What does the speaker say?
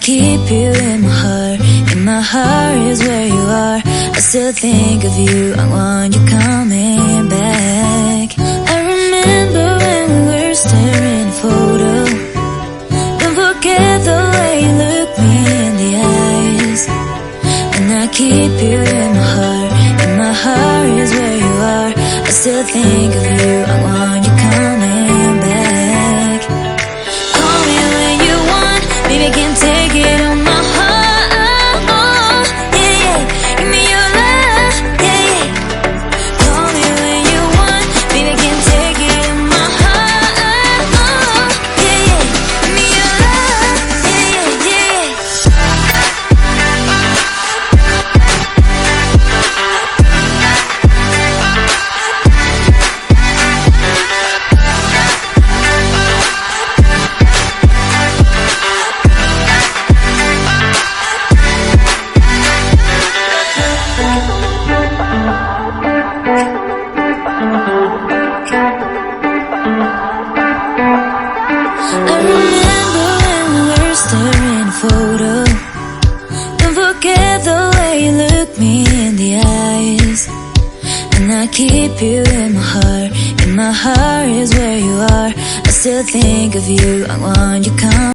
keep you in my heart. In my heart is where you are. I still think of you. I want you coming back. I remember when we were staring at a photo. Don't forget the way you look me in the eyes. And I keep you in my heart. In my heart is where you are. I still think of you. I want you coming back. Call me when you want. Baby, I can't take it on my heart. Yeah, yeah. Give me your love. Yeah, yeah. Call me when you want. Baby, I can't take it on my heart. Yeah, yeah. Give me your love. Yeah, yeah, I remember when we were staring at a photo. Don't forget the way you look me in the eyes. And I keep you in my heart. In my heart is where you are. I still think of you. I want you come.